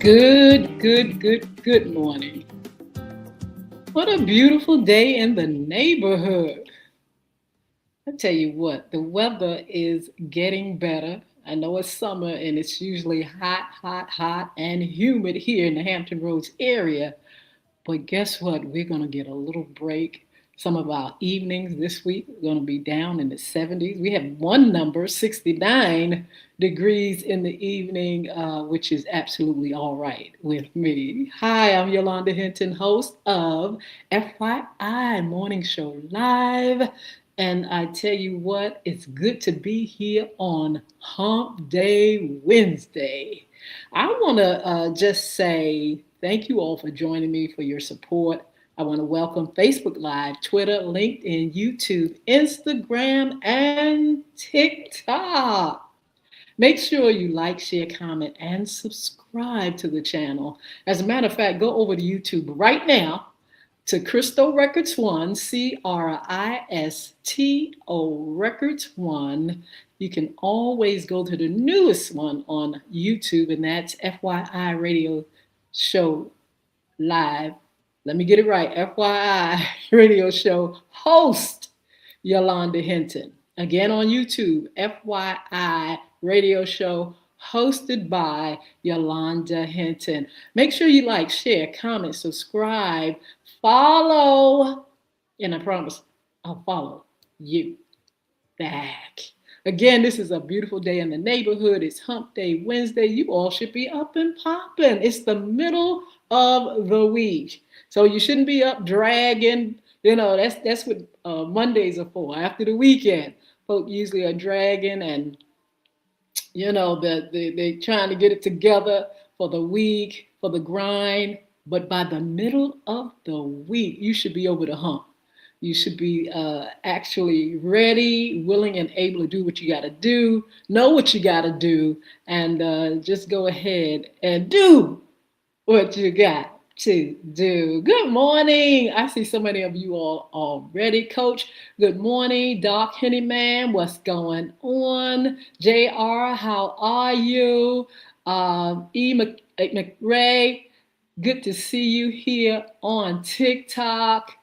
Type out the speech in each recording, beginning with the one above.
Good morning. What a beautiful day in the neighborhood. I tell you what, the weather is getting better. I know it's summer and it's usually hot, and humid here in the Hampton Roads area. But guess what? We're going to get a little break. Some of our evenings this week are going to be down in the 70s. We have one number, 69 degrees in the evening, which is absolutely all right with me. Hi, I'm Yolanda Hinton, host of FYI Morning Show Live. And I tell you what, it's good to be here on Hump Day Wednesday. I want to just say thank you all for joining me, for your support. I want to welcome Facebook Live, Twitter, LinkedIn, YouTube, Instagram, and TikTok. Make sure you like, share, comment, and subscribe to the channel. As a matter of fact, go over to YouTube right now to Cristo Records One, Cristo Records One. You can always go to the newest one on YouTube, and that's FYI Radio Show Live. Let me get it right. FYI Radio Show host Yolanda Hinton. Again on YouTube, FYI Radio Show hosted by Yolanda Hinton. Make sure you like, share, comment, subscribe, follow, and I promise I'll follow you back. Again, this is a beautiful day in the neighborhood. It's Hump Day Wednesday. You all should be up and popping. It's the middle of the week. So you shouldn't be up dragging. You know, that's what Mondays are for. After the weekend, folk usually are dragging and, you know, they're trying to get it together for the week, for the grind. But by the middle of the week, you should be over the hump. You should be actually ready, willing, and able to do what you got to do, know what you got to do, and just go ahead and do what you got to do. Good morning. I see so many of you all already. Coach, good morning. Doc Hennyman, what's going on? JR, how are you? McRae, good to see you here on TikTok.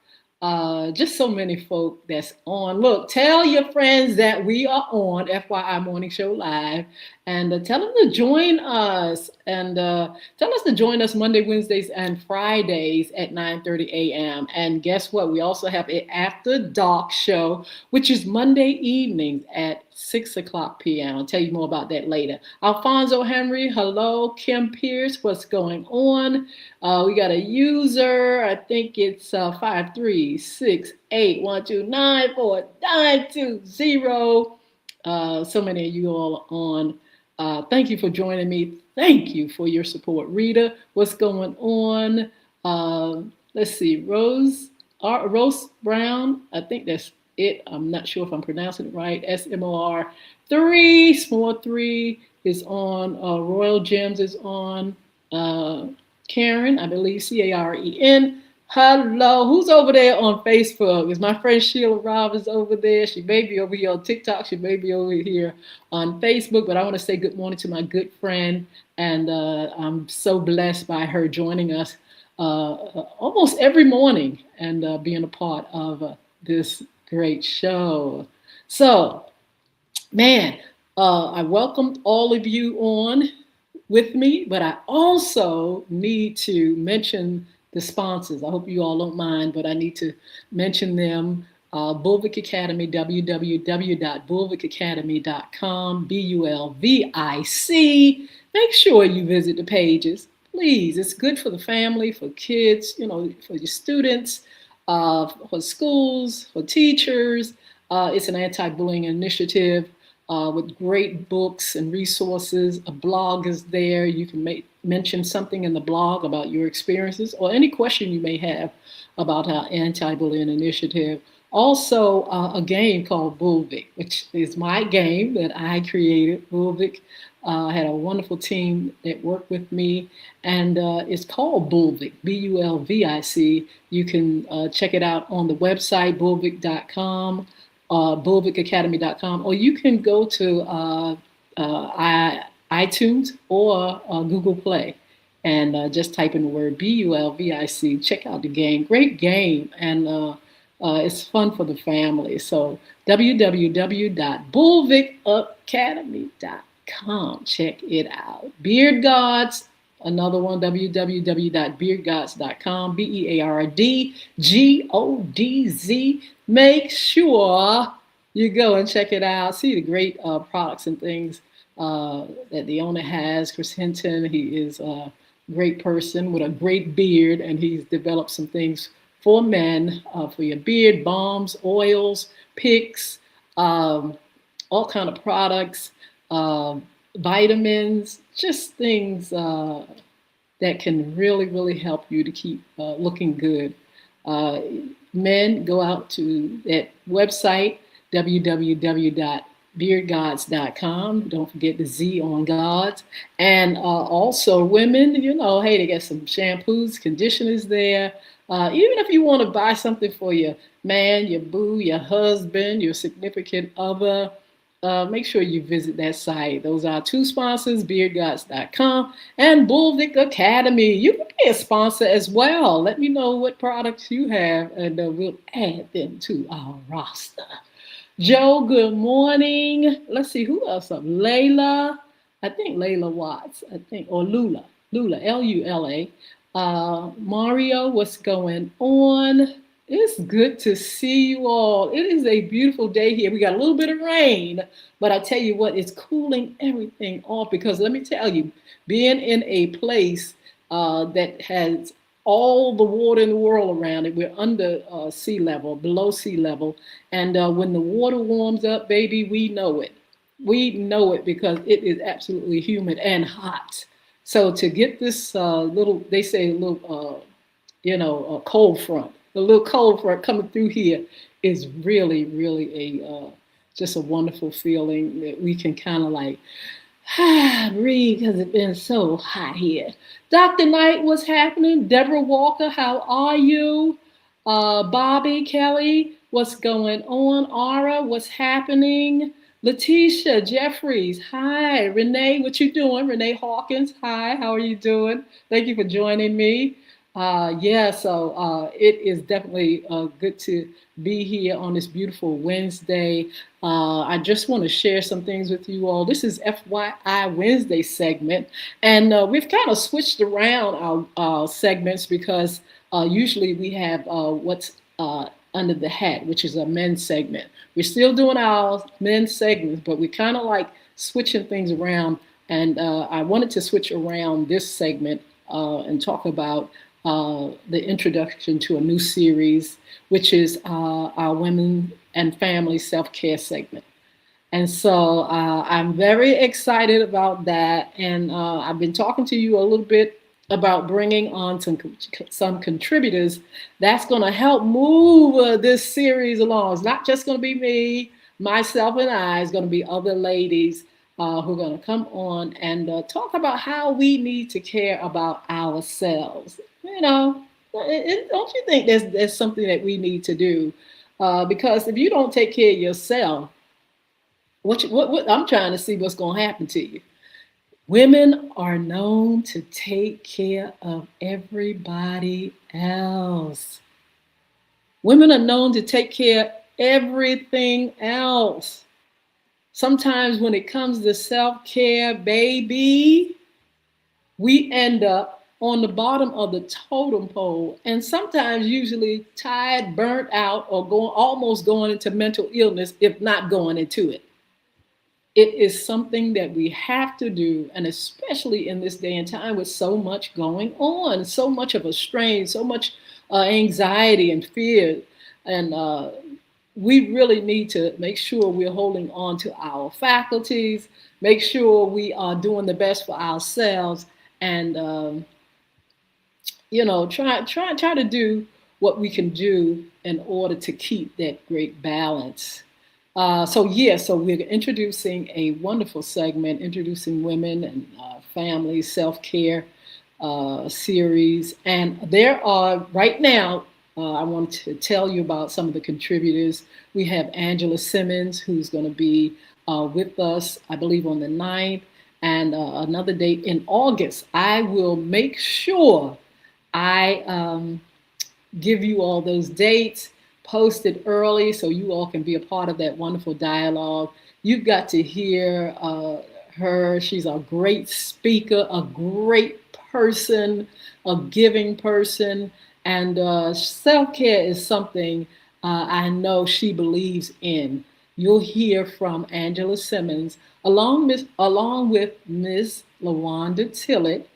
Just so many folk that's on. Look, tell your friends that we are on FYI Morning Show Live, and tell them to join us, and tell us to join us Monday, Wednesdays, and Fridays at 9:30 a.m. And guess what? We also have an After Dark show, which is Monday evenings at 6 o'clock p.m. I'll tell you more about that later. Alfonso Henry, hello. Kim Pierce, what's going on? We got a user, I think it's 53681294920. So many of you all on. Thank you for joining me. Thank you for your support. Rita, what's going on? Let's see, Rose Brown, I think that's it. I'm not sure if I'm pronouncing it right. SMOR3, Small 3 is on. Royal Gems is on. Karen, I believe, Caren. Hello, who's over there on Facebook? Is my friend Sheila Robbins over there? She may be over here on TikTok. She may be over here on Facebook. But I want to say good morning to my good friend. And I'm so blessed by her joining us almost every morning and being a part of this great show. So, man, I welcomed all of you on with me, but I also need to mention the sponsors. I hope you all don't mind, but I need to mention them. Bulvic Academy, www.bulvicacademy.com, BULVIC. Make sure you visit the pages, please. It's good for the family, for kids, you know, for your students, for schools, for teachers. It's an anti-bullying initiative with great books and resources. A blog is there. You can mention something in the blog about your experiences or any question you may have about our anti-bullying initiative. Also, a game called Bulvic, which is my game that I created. Bulvic had a wonderful team that worked with me, and it's called Bulvic, BULVIC. You can check it out on the website, bulvic.com. bulvicacademy.com, or you can go to iTunes or Google Play and just type in the word BULVIC. Check out the game. Great game. And it's fun for the family. So www.bullvicacademy.com. Check it out. Beard Gods, another one, www.beardgods.com. BEARDGODZ. Make sure you go and check it out. See the great products and things that the owner has. Chris Hinton, he is a great person with a great beard, and he's developed some things for men, for your beard, balms, oils, picks, all kind of products, vitamins, just things that can really, really help you to keep looking good. Men, go out to that website, www.beardgods.com. Don't forget the Z on Gods. And also women, hey, they got some shampoos, conditioners there. Even if you want to buy something for your man, your boo, your husband, your significant other, make sure you visit that site. Those are our two sponsors, beardgods.com and Bullvic Academy. You can be a sponsor as well. Let me know what products you have, and we'll add them to our roster. Joe, good morning. Let's see who else up. Layla, I think Layla Watts, or Lula, Lula. Mario, what's going on? It's good to see you all. It is a beautiful day here. We got a little bit of rain, but I tell you what, it's cooling everything off, because let me tell you, being in a place that has all the water in the world around it, we're under sea level, below sea level, and when the water warms up, baby, we know it. We know it because it is absolutely humid and hot. So to get this they say a little, a cold front, a little cold front coming through here is really, really just a wonderful feeling that we can kind of like breathe, because it's been so hot here. Dr. Knight, what's happening? Deborah Walker, how are you? Bobby Kelly, what's going on? Ara, what's happening? Letitia Jeffries, hi. Renee, what you doing? Renee Hawkins, hi. How are you doing? Thank you for joining me. So it is definitely good to be here on this beautiful Wednesday. I just want to share some things with you all. This is FYI Wednesday segment, and we've kind of switched around our segments, because usually we have what's under the hat, which is a men's segment. We're still doing our men's segments, but we're kind of like switching things around, and I wanted to switch around this segment and talk about the introduction to a new series, which is our Women and Family Self-Care segment. And so I'm very excited about that. And I've been talking to you a little bit about bringing on some contributors that's going to help move this series along. It's not just going to be me, myself, and I. It's going to be other ladies who are going to come on and talk about how we need to care about ourselves. Don't you think there's something that we need to do? Because if you don't take care of yourself, what I'm trying to see what's going to happen to you. Women are known to take care of everybody else. Women are known to take care of everything else. Sometimes when it comes to self-care, baby, we end up on the bottom of the totem pole, and sometimes usually tired, burnt out, or almost going into mental illness, if not going into it. It is something that we have to do, and especially in this day and time with so much going on, so much of a strain, so much anxiety and fear, and we really need to make sure we're holding on to our faculties, make sure we are doing the best for ourselves, and try to do what we can do in order to keep that great balance. So we're introducing a wonderful segment, introducing women and family self-care series. And there are, right now, I want to tell you about some of the contributors. We have Angela Simmons, who's going to be with us, I believe, on the 9th. and another date in August. I will make sure I give you all those dates, post it early so you all can be a part of that wonderful dialogue. You've got to hear her. She's a great speaker, a great person, a giving person, and self-care is something I know she believes in. You'll hear from Angela Simmons along with Miss Lawanda Tillett,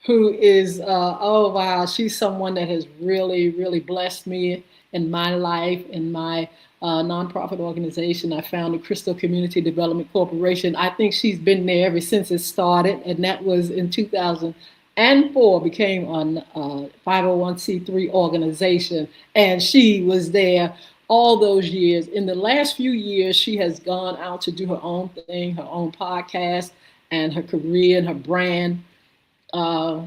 who is, oh wow, she's someone that has really, really blessed me in my life, in my nonprofit organization. I founded Crystal Community Development Corporation. I think she's been there ever since it started, and that was in 2004, became a 501c3 organization, and she was there all those years. In the last few years, she has gone out to do her own thing, her own podcast, and her career and her brand, uh,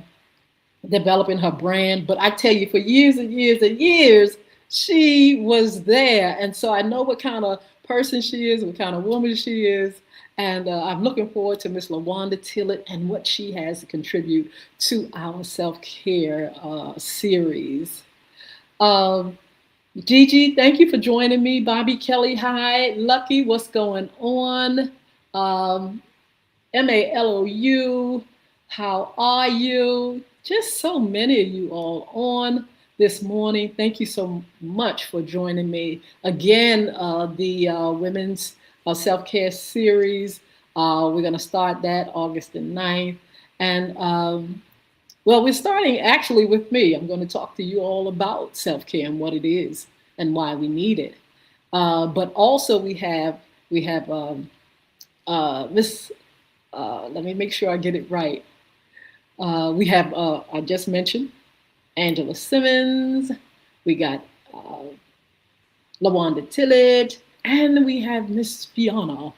developing her brand. But I tell you, for years and years and years, she was there. And so I know what kind of person she is, what kind of woman she is. And I'm looking forward to Miss Lawanda Tillett and what she has to contribute to our self-care series. Gigi, thank you for joining me. Bobby Kelly, hi. Lucky, what's going on? Malou, how are you? Just so many of you all on this morning. Thank you so much for joining me. Again, the Women's Self-Care Series, we're going to start that August the 9th. And well, we're starting actually with me. I'm going to talk to you all about self-care and what it is and why we need it. But also we have Miss, let me make sure I get it right. We have, I just mentioned, Angela Simmons. We got Lawanda Tillett, and we have Miss Fiona.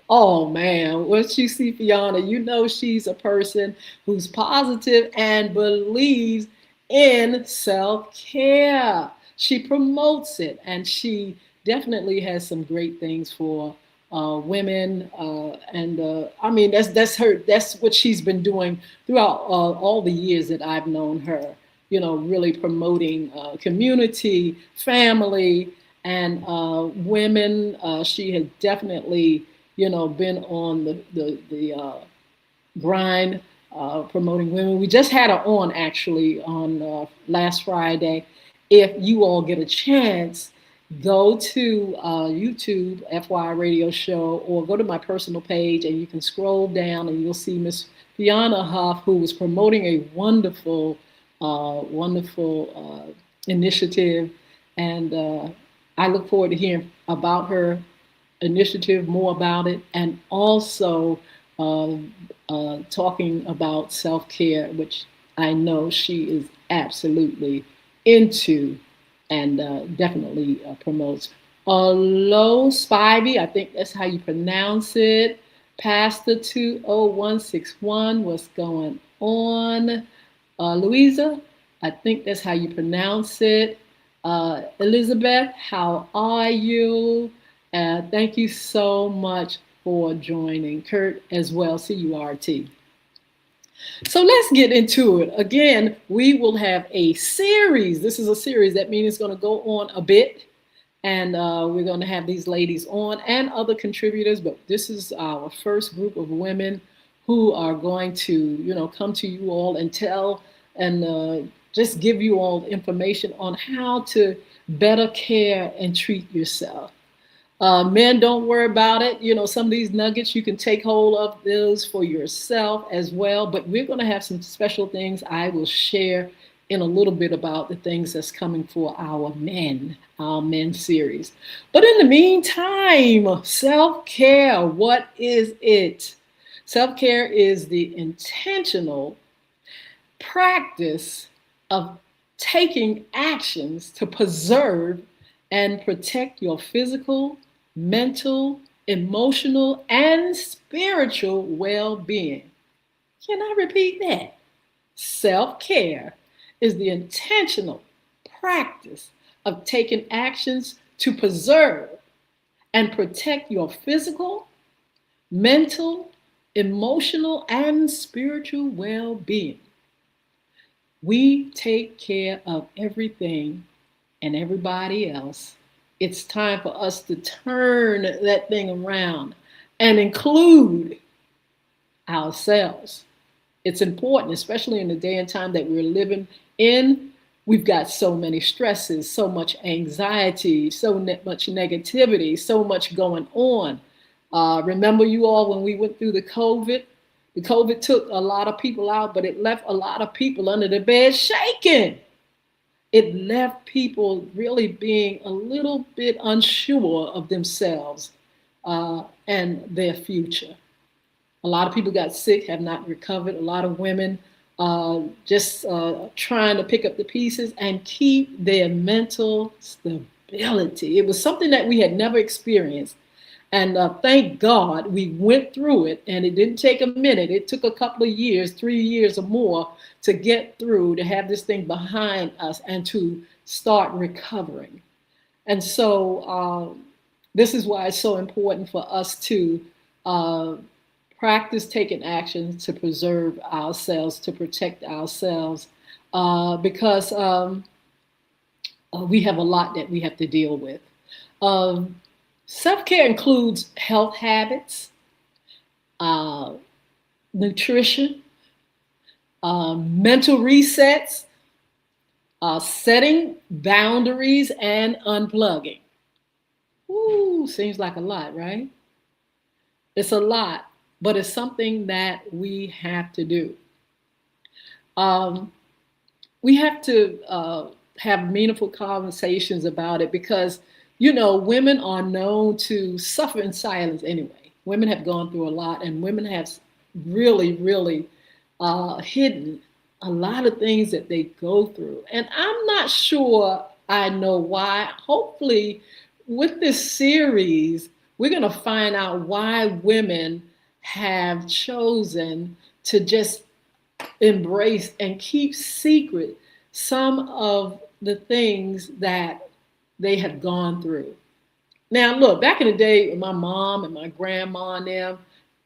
Oh man, once you see Fiona, you know she's a person who's positive and believes in self-care. She promotes it, and she definitely has some great things for women, and I mean that's her. That's what she's been doing throughout all the years that I've known her. You know, really promoting community, family, and women. She has definitely, you know, been on the grind, promoting women. We just had her on actually on last Friday. If you all get a chance, go to YouTube, FY Radio Show, or go to my personal page and you can scroll down and you'll see Miss Fiona Huff, who was promoting a wonderful, wonderful initiative. And I look forward to hearing about her initiative, more about it, and also talking about self-care, which I know she is absolutely into and definitely promotes. Alo Spivey, I think that's how you pronounce it. Pastor 20161, what's going on? Louisa, I think that's how you pronounce it. Elizabeth, how are you? Thank you so much for joining. Kurt as well, CURT. So let's get into it. Again, we will have a series. This is a series. That means it's going to go on a bit. And we're going to have these ladies on and other contributors. But this is our first group of women who are going to, you know, come to you all and tell and just give you all information on how to better care and treat yourself. Men, don't worry about it. You know, some of these nuggets, you can take hold of those for yourself as well. But we're going to have some special things I will share in a little bit about the things that's coming for our men series. But in the meantime, self-care, what is it? Self-care is the intentional practice of taking actions to preserve and protect your physical, mental, emotional, and spiritual well-being. Can I repeat that? Self-care is the intentional practice of taking actions to preserve and protect your physical, mental, emotional and spiritual well-being. We take care of everything and everybody else. It's time for us to turn that thing around and include ourselves. It's important, especially in the day and time that we're living in. We've got so many stresses, so much anxiety, so much negativity, so much going on. Remember you all when we went through the COVID? The COVID took a lot of people out, but it left a lot of people under the bed shaking. It left people really being a little bit unsure of themselves and their future. A lot of people got sick, have not recovered. A lot of women just trying to pick up the pieces and keep their mental stability. It was something that we had never experienced. And thank God we went through it, and it didn't take a minute. It took a couple of years, 3 years or more, to get through, to have this thing behind us and to start recovering. And so this is why it's so important for us to practice taking action to preserve ourselves, to protect ourselves, because we have a lot that we have to deal with. Self-care includes health habits, nutrition, mental resets, setting boundaries, and unplugging. Ooh, seems like a lot, right? It's a lot, but it's something that we have to do. We have to have meaningful conversations about it because, you know, women are known to suffer in silence anyway. Women have gone through a lot, and women have really, really hidden a lot of things that they go through. And I'm not sure I know why. Hopefully, with this series, we're going to find out why women have chosen to just embrace and keep secret some of the things that they have gone through. Now, look, back in the day, my mom and my grandma and them,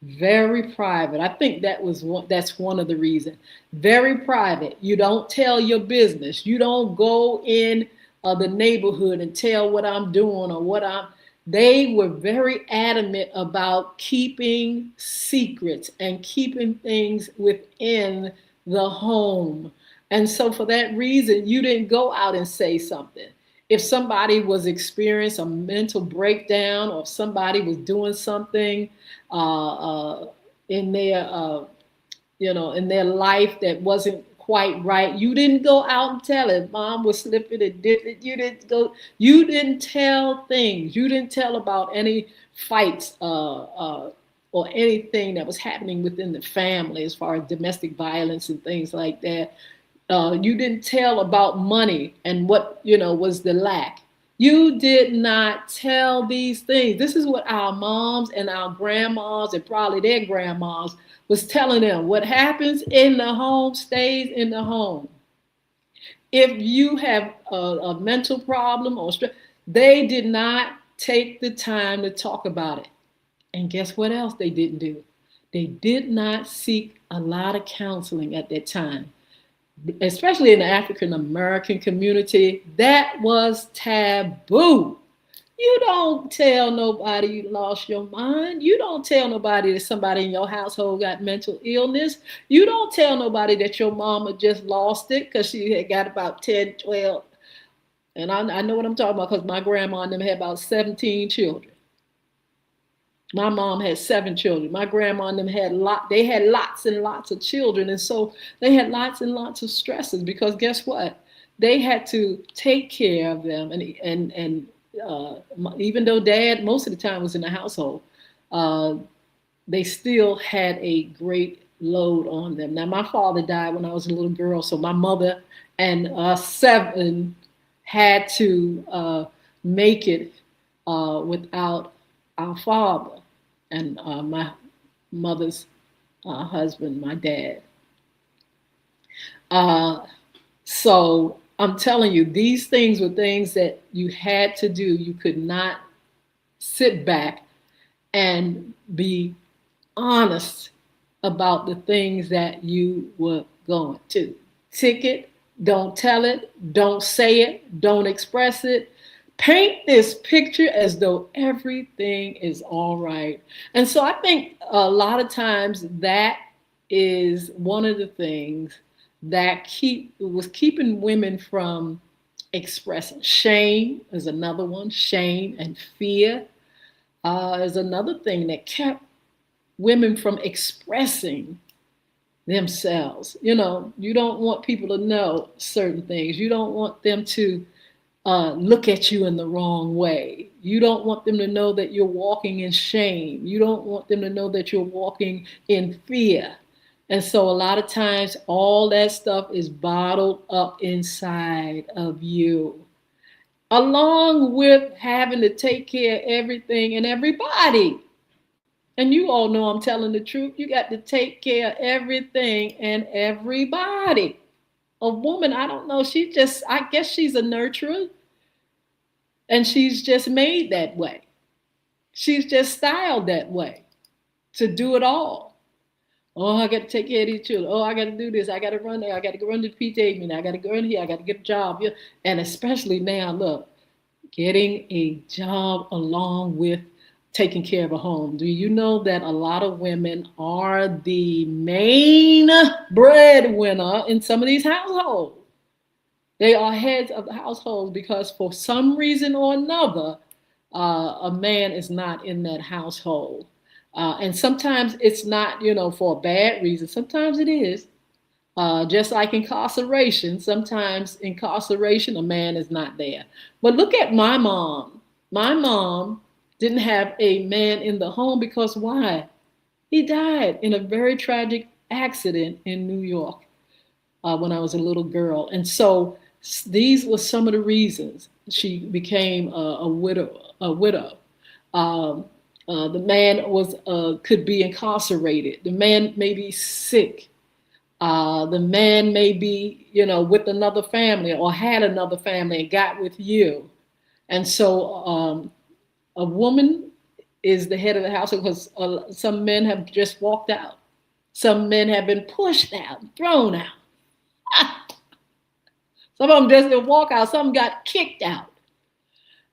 very private. I think that's one of the reasons. Very private. You don't tell your business. You don't go in the neighborhood and tell what I'm doing or what I'm. They were very adamant about keeping secrets and keeping things within the home. And so for that reason, you didn't go out and say something. If somebody was experiencing a mental breakdown, or if somebody was doing something in their, in their life that wasn't quite right, you didn't go out and tell it. Mom was slipping and dipping. You didn't go. You didn't tell things. You didn't tell about any fights or anything that was happening within the family as far as domestic violence and things like that. You didn't tell about money and what, was the lack. You did not tell these things. This is what our moms and our grandmas and probably their grandmas was telling them. What happens in the home stays in the home. If you have a mental problem or stress, they did not take the time to talk about it. And guess what else they didn't do? They did not seek a lot of counseling at that time. Especially in the African American community, that was taboo. You don't tell nobody you lost your mind. You don't tell nobody that somebody in your household got mental illness. You don't tell nobody that your mama just lost it because she had got about 10, 12. And I know what I'm talking about because my grandma and them had about 17 children. My mom had 7 children. My grandma and them had they had lots and lots of children. And so they had lots and lots of stresses because guess what? They had to take care of them. And even though dad most of the time was in the household, they still had a great load on them. Now, my father died when I was a little girl. So my mother and 7 had to make it without our father and my mother's husband, my dad. So I'm telling you, these things were things that you had to do. You could not sit back and be honest about the things that you were going to. Tick it, don't tell it, don't say it, don't express it. Paint this picture as though everything is all right. And so I think a lot of times that is one of the things that was keeping women from expressing. Shame is another one. Shame and fear is another thing that kept women from expressing themselves. You know, you don't want people to know certain things. You don't want them to look at you in the wrong way. You don't want them to know that you're walking in shame. You don't want them to know that you're walking in fear. And so a lot of times all that stuff is bottled up inside of you, along with having to take care of everything and everybody. And you all know I'm telling the truth. You got to take care of everything and everybody. A woman, I don't know, I guess she's a nurturer, and she's just made that way. She's just styled that way to do it all. Oh, I got to take care of these children. Oh, I got to do this. I got to run there. I got to go run to the PTA meeting. I got to go in here. I got to get a job. And especially now, look, getting a job along with taking care of a home. Do you know that a lot of women are the main breadwinner in some of these households? They are heads of the household because for some reason or another, a man is not in that household. And sometimes it's not, for a bad reason. Sometimes it is. Just like incarceration, sometimes incarceration, a man is not there. But look at my mom. My mom didn't have a man in the home because why? He died in a very tragic accident in New York when I was a little girl. And so these were some of the reasons she became a widow. The man could be incarcerated. The man may be sick. The man may be, with another family or had another family and got with you. And so a woman is the head of the house because some men have just walked out. Some men have been pushed out, thrown out. Some of them just didn't walk out. Some got kicked out.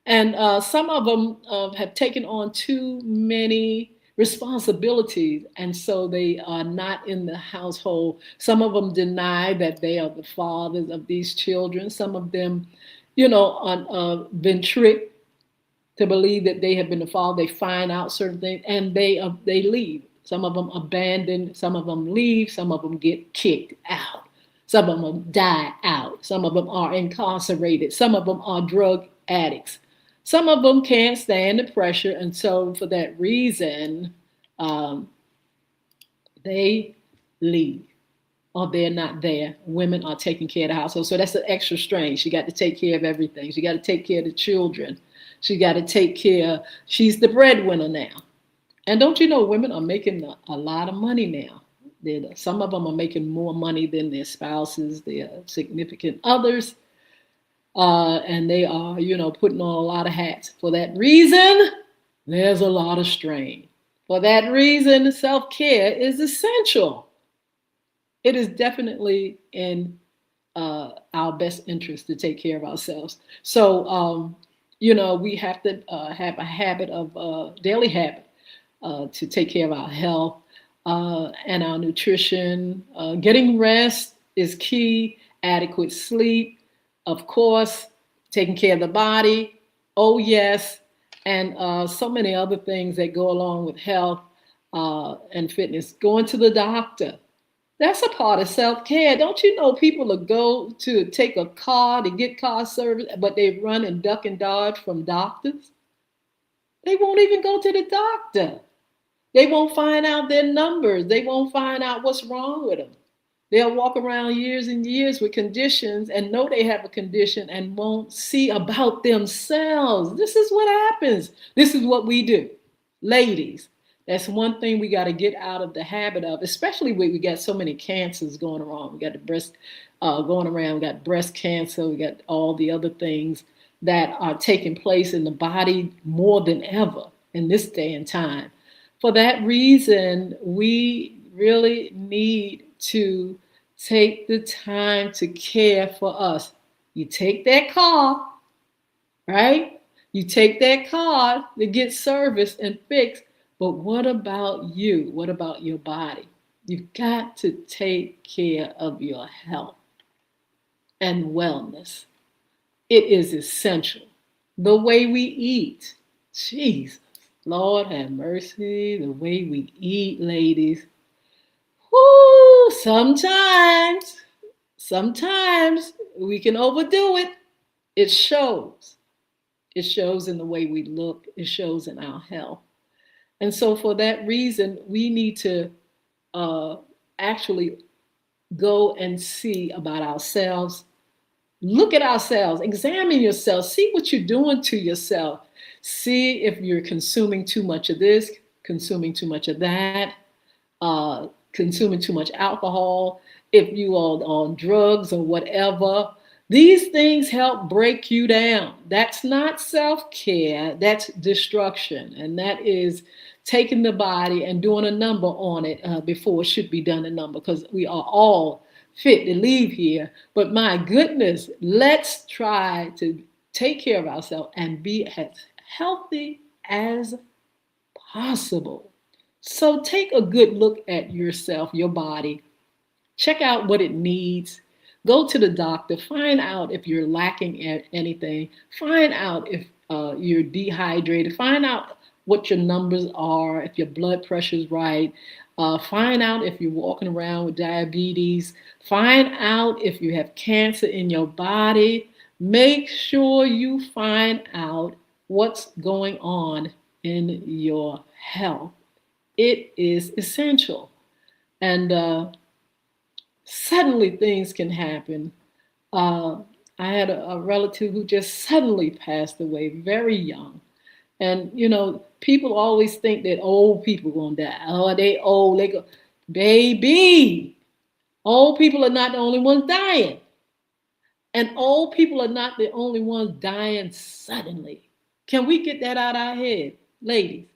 And some of them have taken on too many responsibilities, and so they are not in the household. Some of them deny that they are the fathers of these children. Some of them, been tricked to believe that they have been the father. They find out certain things, and they leave. Some of them abandon. Some of them leave. Some of them get kicked out. Some of them die out. Some of them are incarcerated. Some of them are drug addicts. Some of them can't stand the pressure, and so for that reason, they leave, or they're not there. Women are taking care of the household, so that's an extra strain. She got to take care of everything. She got to take care of the children. She got to take care. She's the breadwinner now, and don't you know, women are making a lot of money now. Some of them are making more money than their spouses, their significant others. And they are, putting on a lot of hats. For that reason, there's a lot of strain. For that reason, self-care is essential. It is definitely in our best interest to take care of ourselves. So, we have to have a habit of daily habit to take care of our health and our nutrition. Getting rest is key. Adequate sleep. Of course, taking care of the body, oh yes, and so many other things that go along with health and fitness. Going to the doctor, that's a part of self-care. Don't you know people will go to take a car to get car service, but they run and duck and dodge from doctors? They won't even go to the doctor. They won't find out their numbers. They won't find out what's wrong with them. They'll walk around years and years with conditions and know they have a condition and won't see about themselves. This is what happens. This is what we do. Ladies, that's one thing we got to get out of the habit of, especially when we got so many cancers going around. We got the breast going around. We got breast cancer. We got all the other things that are taking place in the body more than ever in this day and time. For that reason, we really need to take the time to care for us. You take that car, right? You take that car to get serviced and fixed, but what about you? What about your body? You've got to take care of your health and wellness. It is essential. The way we eat, Jesus, Lord have mercy, the way we eat, ladies. Whoo, sometimes we can overdo it. It shows. It shows in the way we look, it shows in our health. And so, for that reason, we need to uh, actually go and see about ourselves. Look at ourselves, examine yourself, see what you're doing to yourself. See if you're consuming too much of this, consuming too much of that, consuming too much alcohol, if you are on drugs or whatever. These things help break you down. That's not self care, that's destruction. And that is taking the body and doing a number on it before it should be done a number, because we are all fit to leave here. But my goodness, let's try to take care of ourselves and be as healthy as possible. So take a good look at yourself, your body, check out what it needs. Go to the doctor, find out if you're lacking anything, find out if you're dehydrated, find out what your numbers are, if your blood pressure is right, find out if you're walking around with diabetes, find out if you have cancer in your body. Make sure you find out what's going on in your health. It is essential. And suddenly things can happen. Uh, I had a relative who just suddenly passed away very young. And, people always think that old people gonna die. Oh, they old, they go. Baby, old people are not the only ones dying. And old people are not the only ones dying suddenly. Can we get that out of our head, ladies?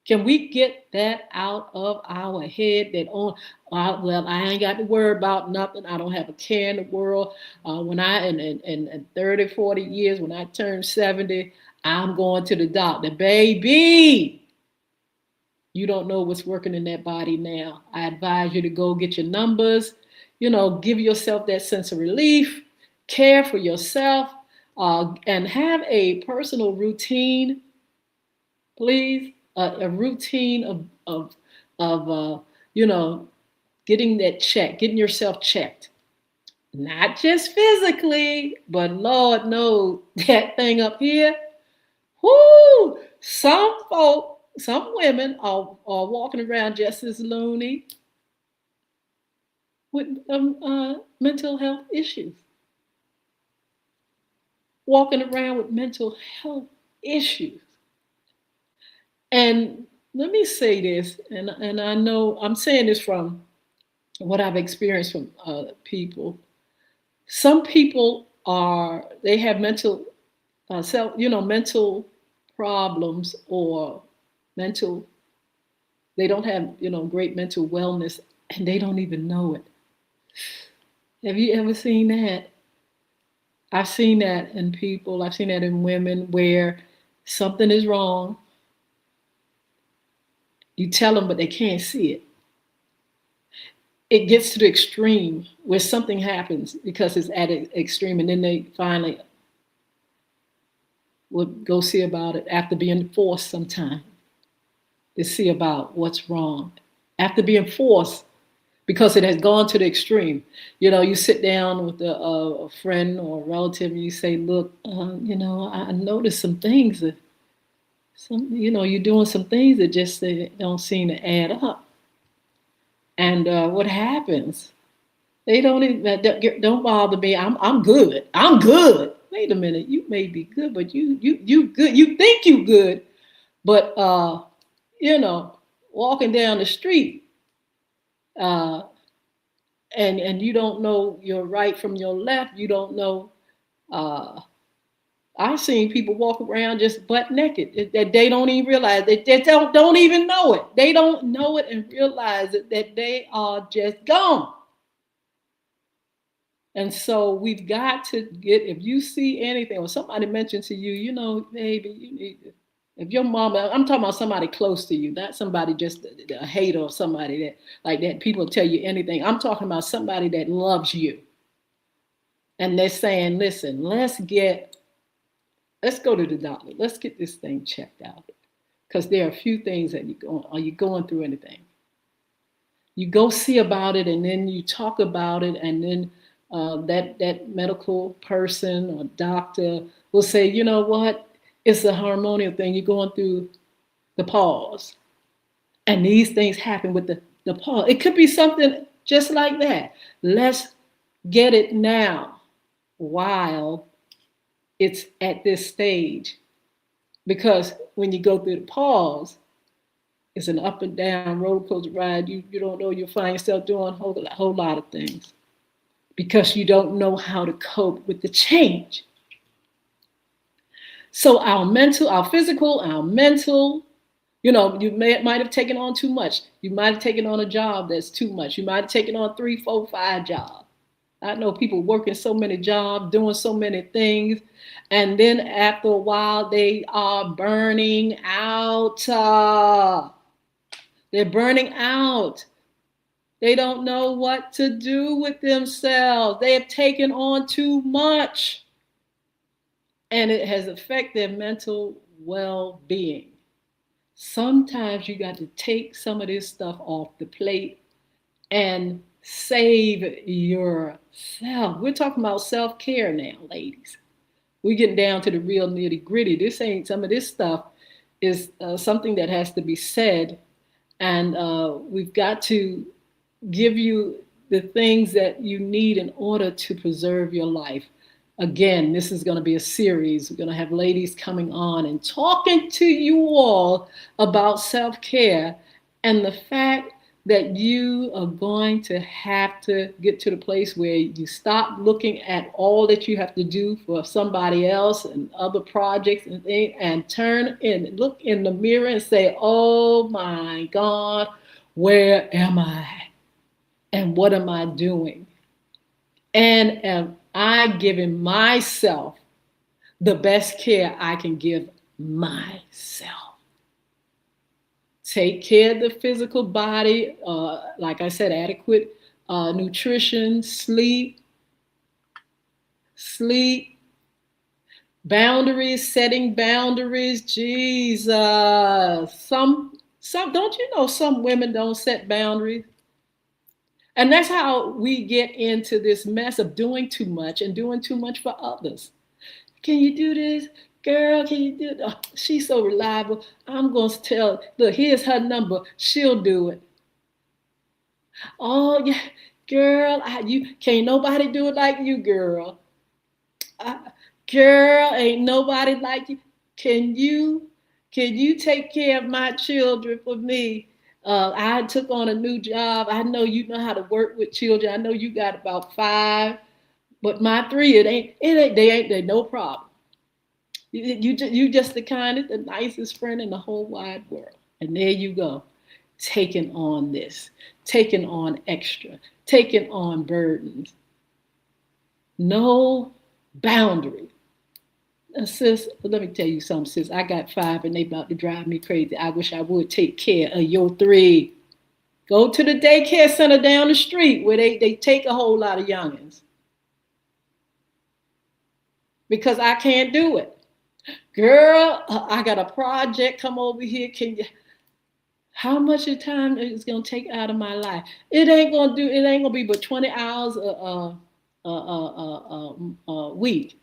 Can we get that out of our head that well, I ain't got to worry about nothing. I don't have a care in the world. When I, in 30, 40 years, when I turn 70, I'm going to the doctor. Baby, you don't know what's working in that body now. I advise you to go get your numbers, give yourself that sense of relief, care for yourself, and have a personal routine, please. A routine of getting that check, getting yourself checked, not just physically, but Lord knows that thing up here. Whoo! Some women are walking around just as loony with mental health issues, walking around with mental health issues. And let me say this, and I know I'm saying this from what I've experienced from people. Some people they have mental problems, or mental, they don't have, great mental wellness, and they don't even know it. Have you ever seen that? I've seen that in people, I've seen that in women where something is wrong. You tell them, but they can't see it. It gets to the extreme where something happens because it's at an extreme, and then they finally would go see about it after being forced sometime to see about what's wrong. After being forced, because it has gone to the extreme. You sit down with a friend or a relative and you say, look, I noticed some things that, you're doing some things that just don't seem to add up. And what happens? They don't bother me. I'm good. I'm good. Wait a minute. You may be good, but you good. You think you good, but walking down the street, and you don't know your right from your left. You don't know I've seen people walk around just butt naked that they don't even realize they don't even know it. They don't know it and realize it, that they are just gone. And so we've got to get, if you see anything or somebody mentioned to you, baby, you need, if your mama, I'm talking about somebody close to you, not somebody just a hater or somebody that like that people tell you anything. I'm talking about somebody that loves you. And they're saying, listen, let's go to the doctor. Let's get this thing checked out. Because there are a few things that are you going through anything? You go see about it and then you talk about it, and then that medical person or doctor will say, you know what? It's a hormonal thing. You're going through the pause. And these things happen with the pause. It could be something just like that. Let's get it now while it's at this stage. Because when you go through the pause, it's an up and down roller coaster ride. You don't know, you'll find yourself doing a whole lot of things because you don't know how to cope with the change. So our mental, our physical, our mental, you might have taken on too much. You might have taken on a job that's too much. You might have taken on 3, 4, 5 jobs. I know people working so many jobs, doing so many things, and then after a while, they are burning out. They're burning out. They don't know what to do with themselves. They have taken on too much. And it has affected their mental well-being. Sometimes you got to take some of this stuff off the plate and save yourself. We're talking about self-care now, ladies. We're getting down to the real nitty-gritty. Some of this stuff is something that has to be said. And we've got to give you the things that you need in order to preserve your life. Again, this is going to be a series. We're going to have ladies coming on and talking to you all about self-care and the fact that you are going to have to get to the place where you stop looking at all that you have to do for somebody else and other projects and things, and turn and look in the mirror and say, oh my God, where am I? And what am I doing? And am I giving myself the best care I can give myself? Take care of the physical body, like I said, adequate nutrition, sleep, boundaries, setting boundaries. Jesus, some don't you know some women don't set boundaries? And that's how we get into this mess of doing too much and doing too much for others. Can you do this? Girl, can you do it? Oh, she's so reliable. I'm going to tell, look, here's her number. She'll do it. Oh, yeah, girl, you can't nobody do it like you, girl. Girl, ain't nobody like you. Can you take care of my children for me? I took on a new job. I know you know how to work with children. I know you got about 5, but my 3, they no problem. You just the kindest, the nicest friend in the whole wide world. And there you go, taking on this, taking on extra, taking on burdens. No boundary. Sis, let me tell you something, sis. I got 5 and they about to drive me crazy. I wish I would take care of your 3. Go to the daycare center down the street where they take a whole lot of youngins. Because I can't do it. Girl, I got a project, come over here. How much of time is gonna take out of my life? It ain't gonna be but 20 hours a week.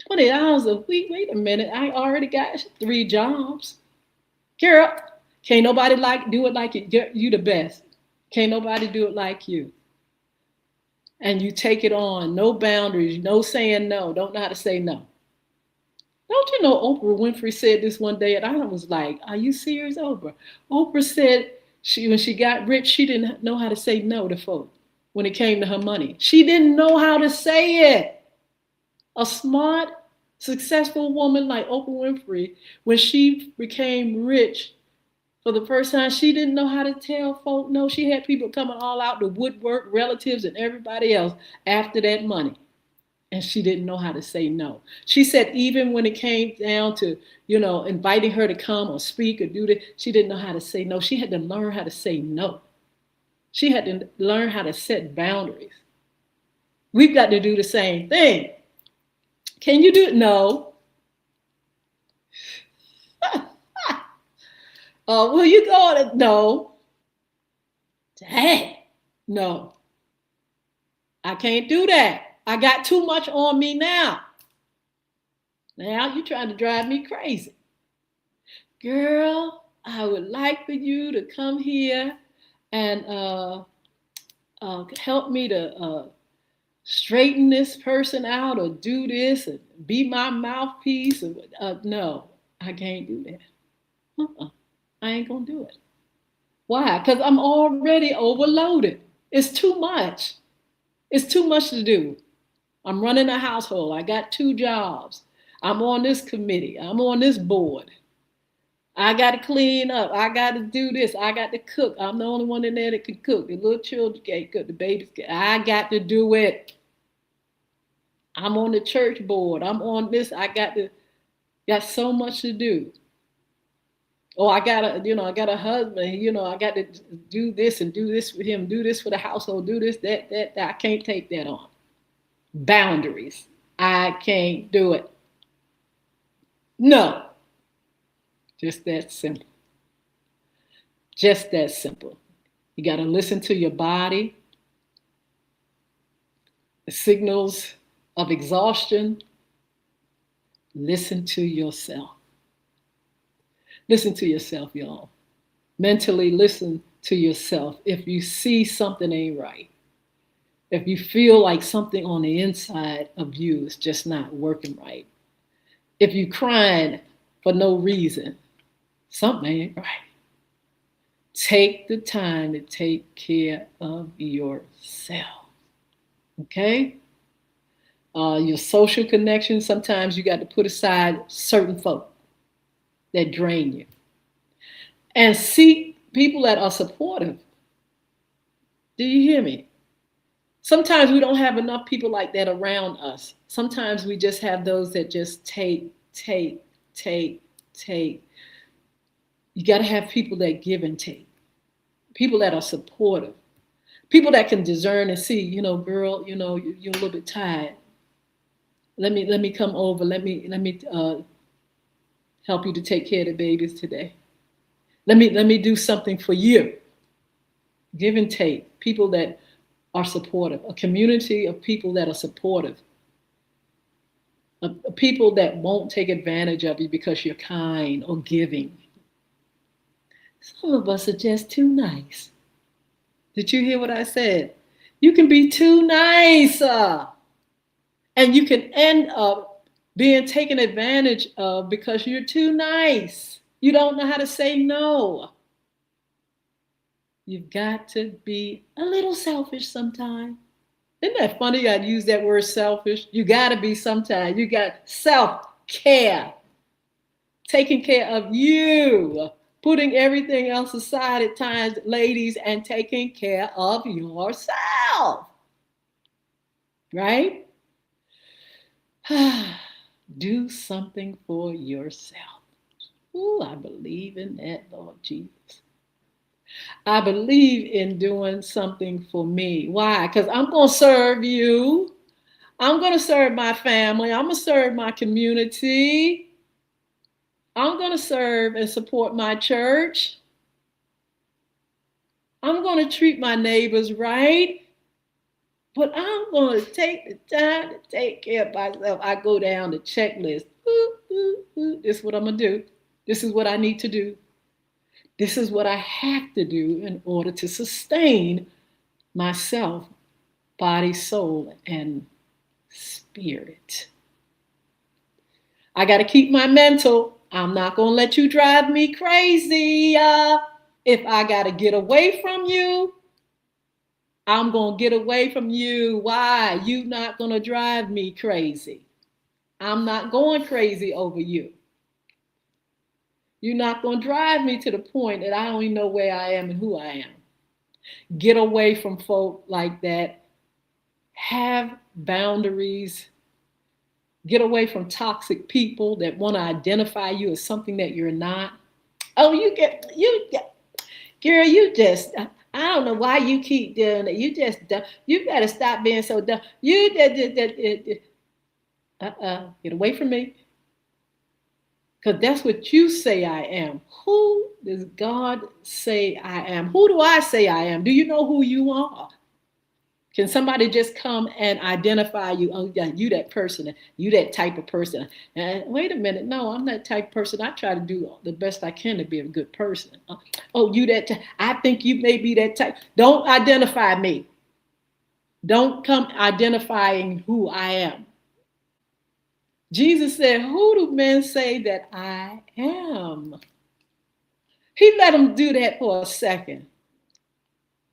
20 hours a week. Wait a minute, I already got 3 jobs. Girl, can't nobody do it like you the best. Can't nobody do it like you. And you take it on, no boundaries, no saying no, don't know how to say no. Don't you know Oprah Winfrey said this one day, and I was like, are you serious, Oprah? Oprah said when she got rich, she didn't know how to say no to folks when it came to her money. She didn't know how to say it. A smart Successful woman like Oprah Winfrey, when she became rich for the first time, she didn't know how to tell folk no. She had people coming all out the woodwork, relatives and everybody else after that money. And she didn't know how to say no. She said even when it came down to, inviting her to come or speak or do this, she didn't know how to say no. She had to learn how to say no. She had to learn how to set boundaries. We've got to do the same thing. Can you do it? No. Will you go on it? No. Dang. No. I can't do that. I got too much on me now. Now you're trying to drive me crazy. Girl, I would like for you to come here and help me to straighten this person out or do this and be my mouthpiece. No, I can't do that. I ain't going to do it. Why? Because I'm already overloaded. It's too much. It's too much to do. I'm running a household. I got 2 jobs. I'm on this committee. I'm on this board. I got to clean up. I got to do this. I got to cook. I'm the only one in there that can cook. The little children can't cook. The babies can't. I got to do it. I'm on the church board. I'm on this. Got so much to do. Oh, I got a husband, I got to do this and do this for him, do this for the household, do this, that. I can't take that on. Boundaries. I can't do it. No. Just that simple. Just that simple. You got to listen to your body. The signals of exhaustion. Listen to yourself. Listen to yourself, y'all. Mentally listen to yourself. If you see something ain't right, if you feel like something on the inside of you is just not working right, if you're crying for no reason, something ain't right. Take the time to take care of yourself. Okay? Your social connections, sometimes you got to put aside certain folk that drain you. And seek people that are supportive. Do you hear me? Sometimes we don't have enough people like that around us. Sometimes we just have those that just take. You got to have people that give and take. People that are supportive. People that can discern and see, girl, you're a little bit tired. Let me come over. Let me help you to take care of the babies today. Let me do something for you. Give and take. People that are supportive. A community of people that are supportive. People that won't take advantage of you because you're kind or giving. Some of us are just too nice. Did you hear what I said? You can be too nice. And you can end up being taken advantage of because you're too nice. You don't know how to say no. You've got to be a little selfish sometimes. Isn't that funny? I'd use that word selfish. You got to be sometimes. You got self-care. Taking care of you. Putting everything else aside at times, ladies, and taking care of yourself. Right? Do something for yourself. Ooh, I believe in that, Lord Jesus. I believe in doing something for me. Why? Because I'm going to serve you. I'm going to serve my family. I'm going to serve my community. I'm going to serve and support my church. I'm going to treat my neighbors right. But I'm going to take the time to take care of myself. I go down the checklist. This is what I'm going to do. This is what I need to do. This is what I have to do in order to sustain myself, body, soul, and spirit. I got to keep my mental. I'm not going to let you drive me crazy. If I got to get away from you, I'm going to get away from you. Why? You not going to drive me crazy. I'm not going crazy over you. You're not going to drive me to the point that I don't even know where I am and who I am. Get away from folk like that. Have boundaries. Get away from toxic people that want to identify you as something that you're not. Oh, girl, you just, I don't know why you keep doing it. You better stop being so dumb. Get away from me. Because that's what you say I am. Who does God say I am? Who do I say I am? Do you know who you are? Can somebody just come and identify you? Oh, yeah, you that person. You that type of person. And wait a minute. No, I'm that type of person. I try to do the best I can to be a good person. Oh, you that I think you may be that type. Don't identify me. Don't come identifying who I am. Jesus said, who do men say that I am? He let them do that for a second.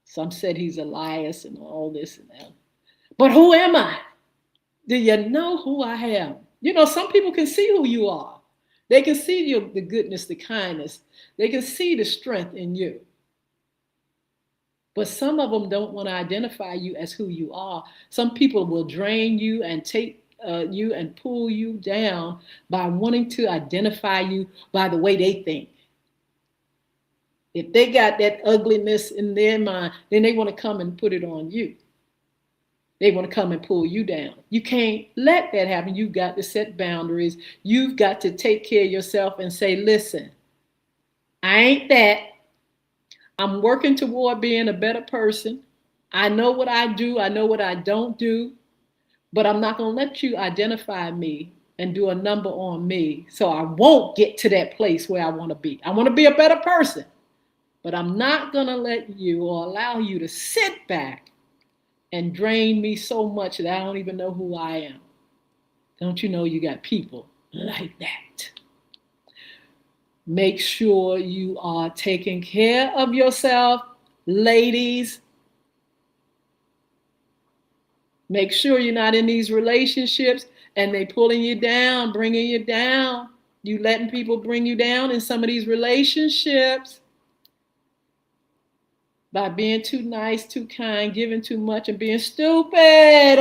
Some said he's Elias and all this and that. But who am I? Do you know who I am? You know, some people can see who you are. They can see the goodness, the kindness. They can see the strength in you. But some of them don't want to identify you as who you are. Some people will drain you and take you and pull you down by wanting to identify you by the way they think. If they got that ugliness in their mind, then they want to come and put it on you. They want to come and pull you down. You can't let that happen. You've got to set boundaries. You've got to take care of yourself and say, listen, I ain't that. I'm working toward being a better person. I know what I do. I know what I don't do. But I'm not going to let you identify me and do a number on me so I won't get to that place where I want to be. I want to be a better person. But I'm not going to let you or allow you to sit back and drain me so much that I don't even know who I am. Don't you know you got people like that? Make sure you are taking care of yourself, ladies. Make sure you're not in these relationships and they pulling you down, bringing you down. You letting people bring you down in some of these relationships by being too nice, too kind, giving too much, and being stupid.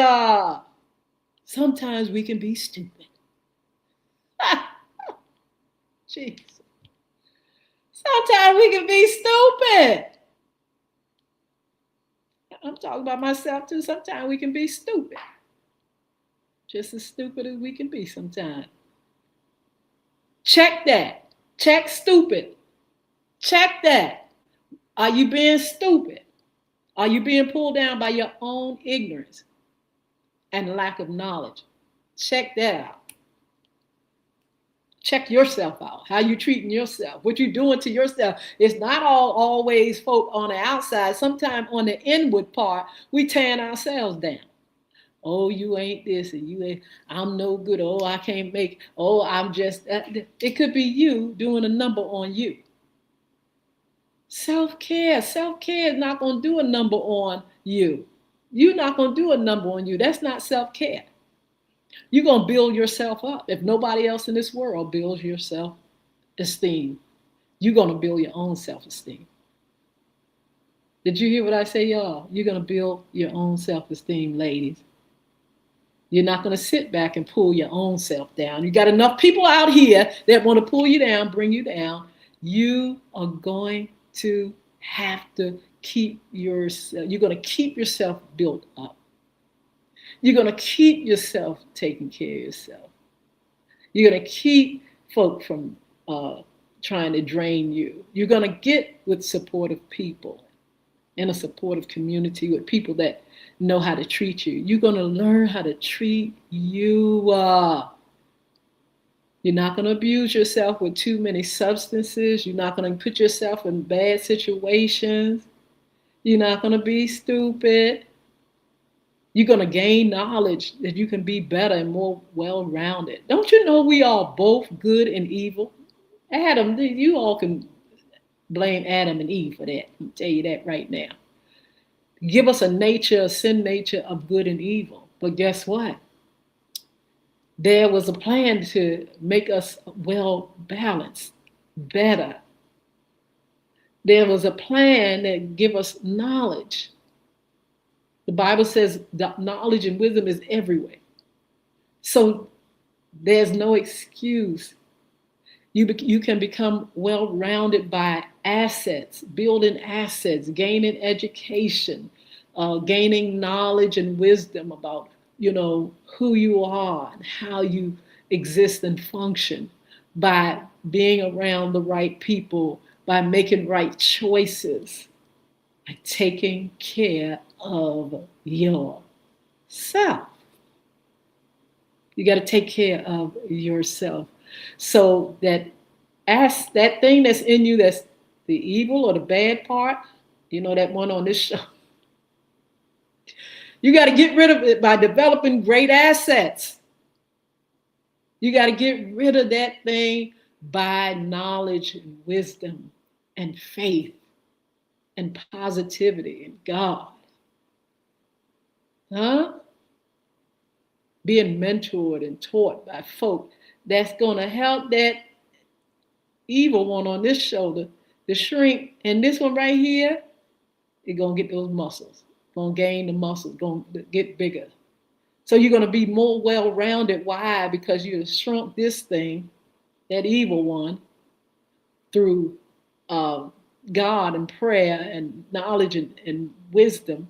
Sometimes we can be stupid. Jesus. Sometimes we can be stupid. I'm talking about myself too. Sometimes we can be stupid. Just as stupid as we can be sometimes. Check that. Check stupid. Check that. Are you being stupid? Are you being pulled down by your own ignorance and lack of knowledge? Check that out. Check yourself out. How you treating yourself? What you doing to yourself? It's not always folk on the outside. Sometimes on the inward part, we tearing ourselves down. Oh, you ain't this and you ain't, I'm no good. Oh, I can't make, oh, I'm just, it could be you doing a number on you. Self-care is not going to do a number on you. You're not going to do a number on you. That's not self-care. You're going to build yourself up. If nobody else in this world builds your self-esteem, you're going to build your own self-esteem. Did you hear what I say, y'all? You're going to build your own self-esteem, ladies. You're not going to sit back and pull your own self down. You got enough people out here that want to pull you down, bring you down. You are going to have to keep yourself, you're going to keep yourself built up. You're going to keep yourself taking care of yourself. You're going to keep folk from trying to drain you. You're going to get with supportive people in a supportive community with people that know how to treat you. You're going to learn how to treat you. You're not going to abuse yourself with too many substances. You're not going to put yourself in bad situations. You're not going to be stupid. You're going to gain knowledge that you can be better and more well-rounded. Don't you know we are both good and evil? Adam, you all can blame Adam and Eve for that. I'll tell you that right now. Give us a nature, a sin nature of good and evil. But guess what? There was a plan to make us well balanced, better. There was a plan that give us knowledge. The Bible says that knowledge and wisdom is everywhere. So there's no excuse. You can become well-rounded by assets, building assets, gaining education, gaining knowledge and wisdom about, who you are and how you exist and function by being around the right people, by making right choices, by taking care of yourself. You got to take care of yourself. So that thing that's in you, that's the evil or the bad part, that one on this show. You got to get rid of it by developing great assets. You got to get rid of that thing by knowledge and wisdom and faith and positivity in God. Huh? Being mentored and taught by folk that's going to help that evil one on this shoulder to shrink. And this one right here, it's going to get those muscles, going to gain the muscles, going to get bigger. So you're going to be more well-rounded. Why? Because you have shrunk this thing, that evil one, through God and prayer and knowledge and wisdom.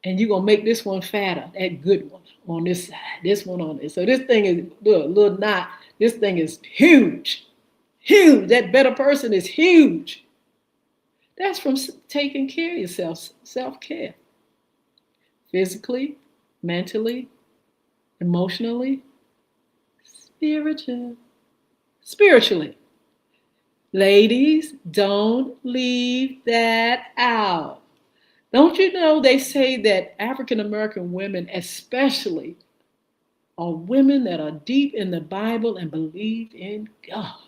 And you're going to make this one fatter, that good one on this side, this one on this. So this thing is a little knot. This thing is huge. Huge. That better person is huge. That's from taking care of yourself, self-care. Physically, mentally, emotionally, spiritually. Ladies, don't leave that out. Don't you know they say that African American women especially are women that are deep in the Bible and believe in God.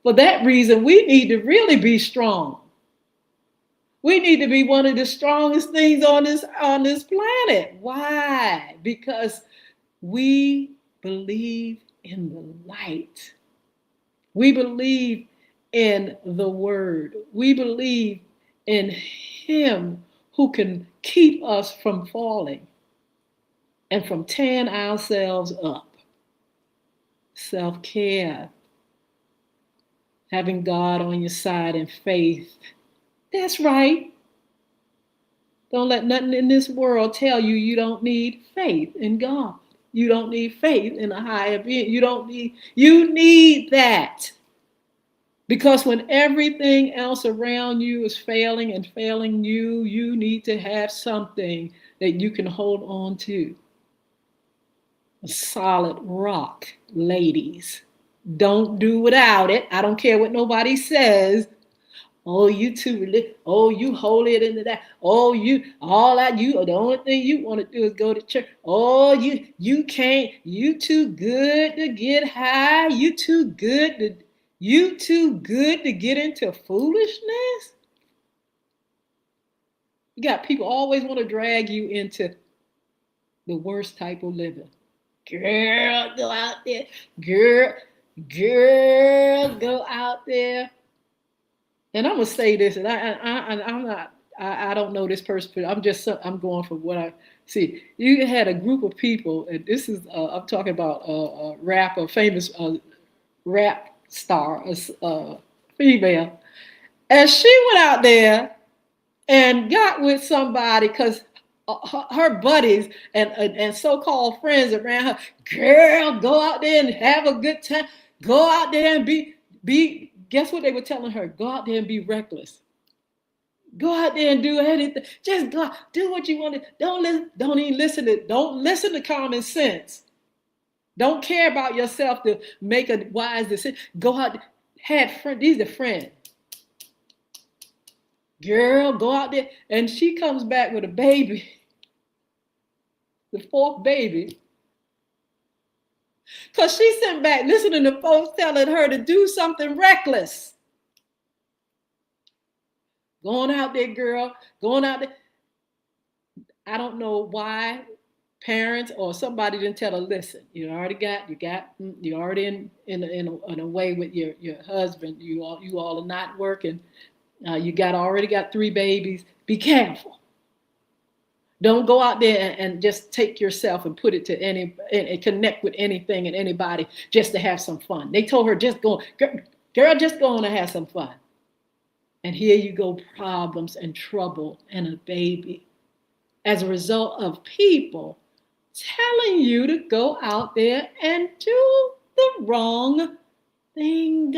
For that reason, we need to really be strong. We need to be one of the strongest things on this planet. Why? Because we believe in the light. We believe in the word. We believe in Him who can keep us from falling and from tearing ourselves up. Self-care, having God on your side in faith. That's right. Don't let nothing in this world tell you you don't need faith in God. You don't need faith in a higher being. You need that. Because when everything else around you is failing and failing you, you need to have something that you can hold on to. A solid rock, ladies. Don't do without it. I don't care what nobody says. Oh, you too religious. Oh, you holier than that. Oh, the only thing you want to do is go to church. Oh, you can't. You too good to get high. You too good to get into foolishness. You got people always want to drag you into the worst type of living. Girl, go out there. Girl, go out there. And I'm gonna say this, and I don't know this person. I'm going from what I see. You had a group of people, and this is I'm talking about a rapper, famous rap star, female, and she went out there and got with somebody because her buddies and so-called friends around her. Girl, go out there and have a good time. Go out there and be. Guess what they were telling her? Go out there and be reckless. Go out there and do anything. Just go, do what you want to. Don't listen to common sense. Don't care about yourself to make a wise decision. Go out, have friends. These are friends. Girl, go out there. And she comes back with a baby. The fourth baby. Because she sat back listening to folks telling her to do something reckless. Going out there, girl. Going out there. I don't know why Parents or somebody didn't tell her, listen, you already in a way with your husband. You all are not working. Already got 3 babies. Be careful. Don't go out there and just take yourself and put it to any and connect with anything and anybody just to have some fun. They told her, just go, girl, just go on and have some fun. And here you go, problems and trouble and a baby as a result of people telling you to go out there and do the wrong thing.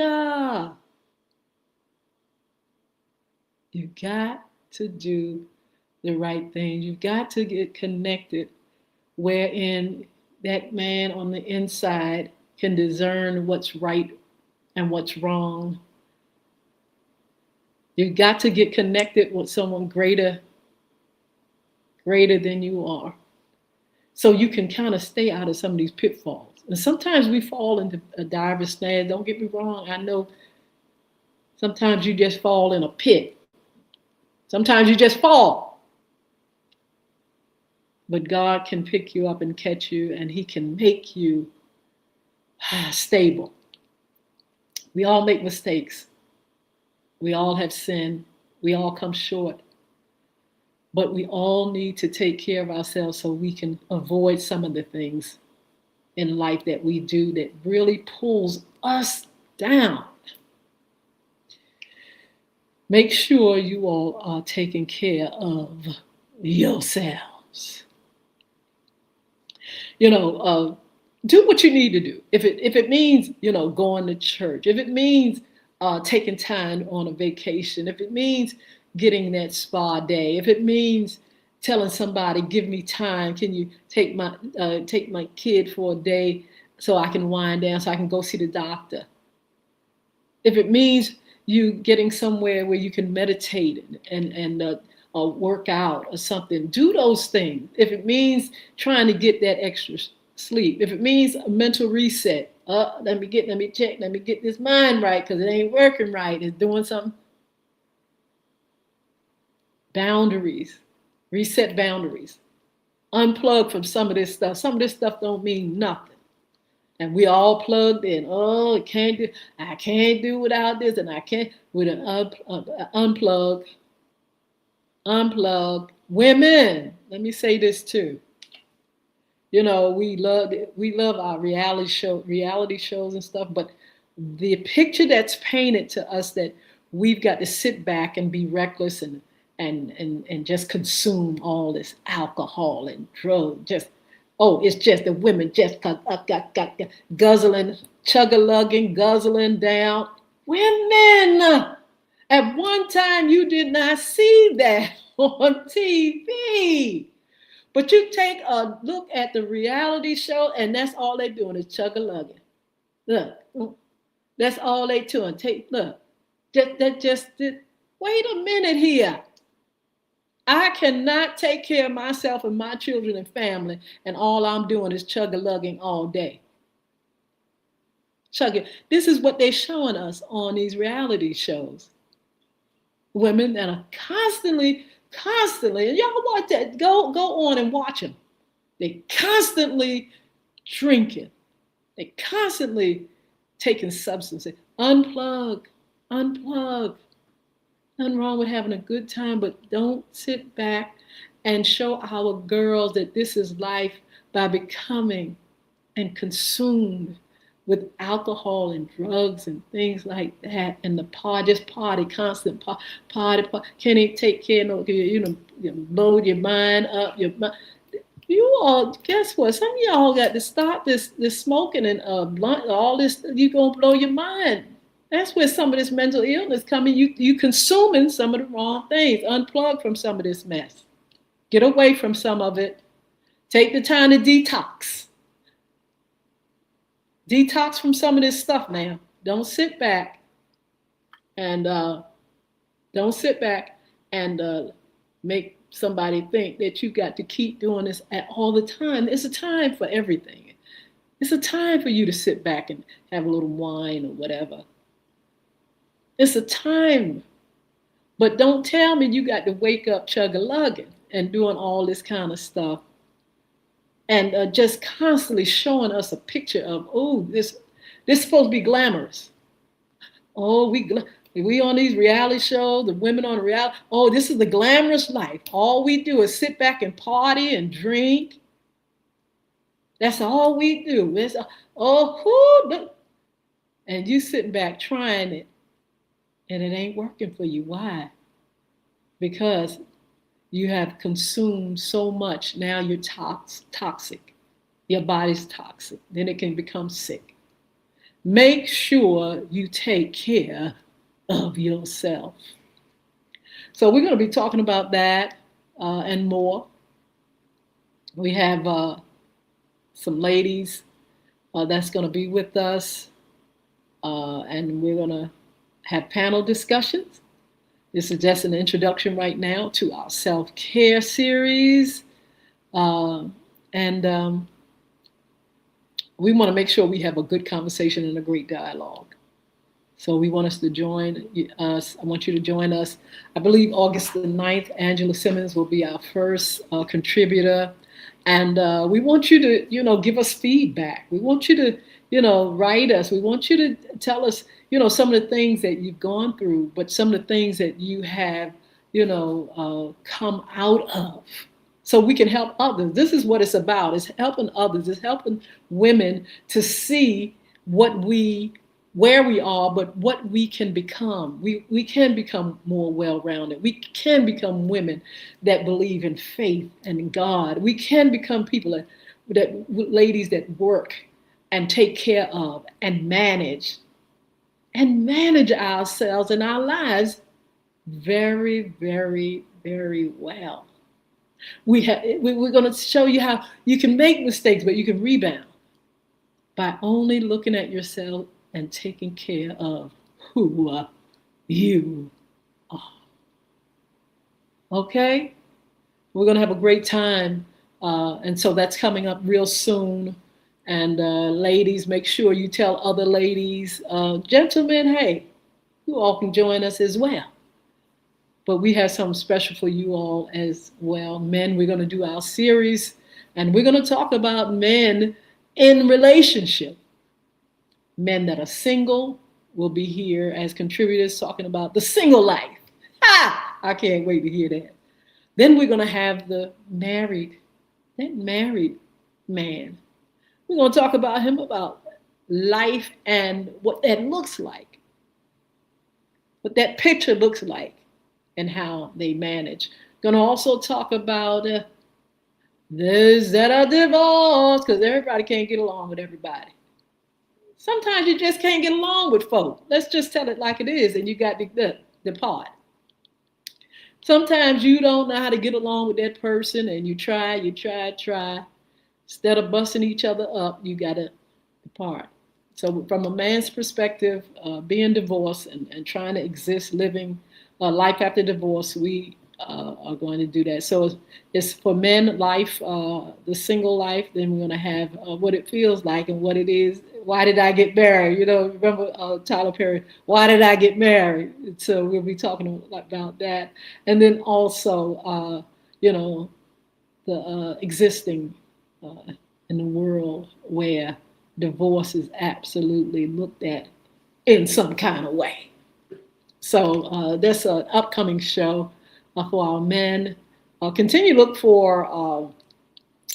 You got to do the right thing. You've got to get connected wherein that man on the inside can discern what's right and what's wrong. You've got to get connected with someone greater than you are. So you can kind of stay out of some of these pitfalls. And sometimes we fall into a diver's snare. Don't get me wrong. I know sometimes you just fall in a pit. Sometimes you just fall. But God can pick you up and catch you, and he can make you stable. We all make mistakes. We all have sinned. We all come short. But we all need to take care of ourselves so we can avoid some of the things in life that we do that really pulls us down. Make sure you all are taking care of yourselves. Do what you need to do. If it means, going to church, if it means taking time on a vacation, if it means getting that spa day, if it means telling somebody, give me time, can you take my kid for a day so I can wind down, so I can go see the doctor? If it means you getting somewhere where you can meditate and work out or something, do those things. If it means trying to get that extra sleep, if it means a mental reset, let me get this mind right because it ain't working right, it's doing something. Boundaries, reset boundaries, unplug from some of this stuff. Some of this stuff don't mean nothing. And we all plugged in. Oh, I can't do without this, and I can't with an unplug. Women, let me say this too. We love our reality shows and stuff, but the picture that's painted to us that we've got to sit back and be reckless and just consume all this alcohol and drugs. It's just the women just guzzling, chug-a-lugging, guzzling down. Women, at one time you did not see that on TV. But you take a look at the reality show, and that's all they're doing is chug-a-lugging. Look, that's all they doing. Wait a minute here. I cannot take care of myself and my children and family, and all I'm doing is chug-a-lugging all day. Chugging. This is what they're showing us on these reality shows. Women that are constantly, and y'all watch that. Go on and watch them. They constantly drinking. They constantly taking substances. Unplug. Nothing wrong with having a good time, but don't sit back and show our girls that this is life by becoming and consumed with alcohol and drugs and things like that, and the party, constant party. Can't even take care of blow your mind up. You all, guess what? Some of y'all got to stop this smoking and blunt, all this. You gonna blow your mind. That's where some of this mental illness coming. You consuming some of the wrong things. Unplug from some of this mess. Get away from some of it. Take the time to detox. Detox from some of this stuff now. Don't sit back and make somebody think that you got to keep doing this all the time. It's a time for everything. It's a time for you to sit back and have a little wine or whatever. It's a time. But don't tell me you got to wake up chug-a-lugging and doing all this kind of stuff and just constantly showing us a picture of, oh, this is supposed to be glamorous. Oh, we on these reality shows, the women on the reality. Oh, this is the glamorous life. All we do is sit back and party and drink. That's all we do. It's and you sitting back trying it, and it ain't working for you. Why? Because you have consumed so much. Now you're toxic. Your body's toxic. Then it can become sick. Make sure you take care of yourself. So we're going to be talking about that and more. We have some ladies that's going to be with us, and we're going to have panel discussions. This is just an introduction right now to our self-care series. And we want to make sure we have a good conversation and a great dialogue. So we want us to join us. I want you to join us. I believe August the 9th, Angela Simmons will be our first contributor. And we want you to, give us feedback. We want you to, write us. We want you to tell us, some of the things that you've gone through, but some of the things that you have, come out of. So we can help others. This is what it's about. It's helping others. It's helping women to see where we are, but what we can become. We can become more well-rounded. We can become women that believe in faith and in God. We can become people that ladies that work and take care of and manage ourselves and our lives very, very, very well. We're going to show you how you can make mistakes, but you can rebound by only looking at yourself and taking care of who you are. Okay? We're going to have a great time. And so that's coming up real soon. And ladies, make sure you tell other ladies. Gentlemen, hey, you all can join us as well. But we have something special for you all as well. Men, we're going to do our series. And we're going to talk about men in relationship. Men that are single will be here as contributors talking about the single life. Ha! I can't wait to hear that. Then we're going to have that married man. We're going to talk about him, about life and what that looks like, what that picture looks like, and how they manage. Going to also talk about those that are divorced, because everybody can't get along with everybody. Sometimes you just can't get along with folk. Let's just tell it like it is, and you got to depart. Sometimes you don't know how to get along with that person, and you try. Instead of busting each other up, you got to depart. So from a man's perspective, being divorced and trying to exist, living life after divorce, we are going to do that. So it's for men, life, the single life. Then we're going to have what it feels like and what it is. Why did I get married? Remember Tyler Perry, why did I get married? So we'll be talking about that. And then also, the existing in the world where divorce is absolutely looked at in some kind of way. So that's an upcoming show for our men. Continue to look for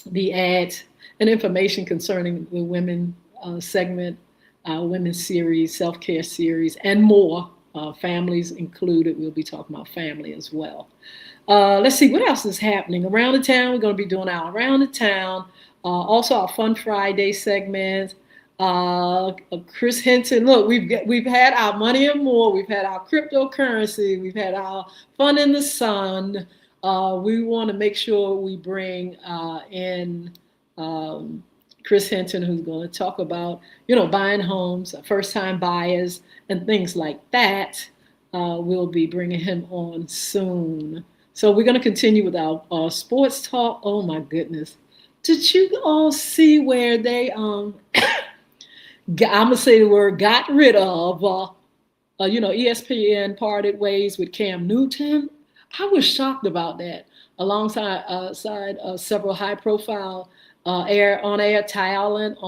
the ads and information concerning the women segment, women's series, self-care series, and more. Families included. We'll be talking about family as well. Let's see what else is happening around the town. We're going to be doing our around the town. Also our Fun Friday segment. Chris Hinton, look, we've had our money and more. We've had our cryptocurrency. We've had our fun in the sun. We want to make sure we bring in Chris Hinton, who's going to talk about, buying homes, first-time buyers, and things like that. We'll be bringing him on soon. So we're going to continue with our sports talk. Oh my goodness. Did you all see where they, I'm going to say the word, got rid of, ESPN parted ways with Cam Newton? I was shocked about that, alongside several high-profile on-air talent,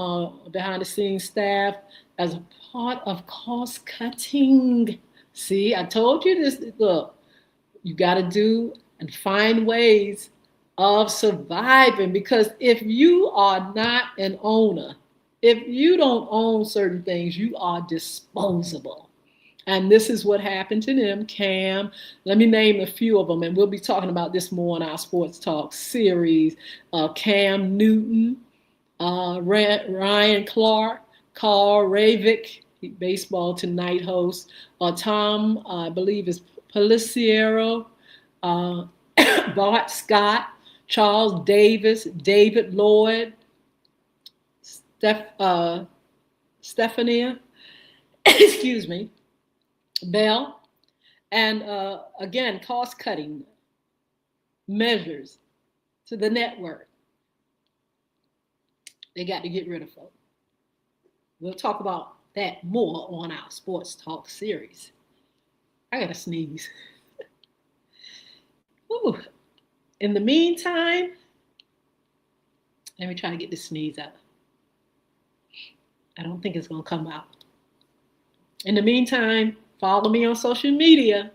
behind-the-scenes staff, as a part of cost cutting. See, I told you this. Look, you got to do and find ways of surviving, because if you are not an owner, if you don't own certain things, you are disposable. And this is what happened to them. Cam, let me name a few of them, and we'll be talking about this more in our Sports Talk series. Cam Newton, Ryan Clark, Carl Ravick, Baseball Tonight host, Tom, I believe is Peliciero, uh, Bart Scott, Charles Davis, David Lloyd, Stephania, excuse me, Bell, and again, cost cutting measures to the network. They got to get rid of folks. We'll talk about that more on our Sports Talk series. I gotta sneeze. Ooh. In the meantime, let me try to get this sneeze out. I don't think it's gonna come out. In the meantime, follow me on social media.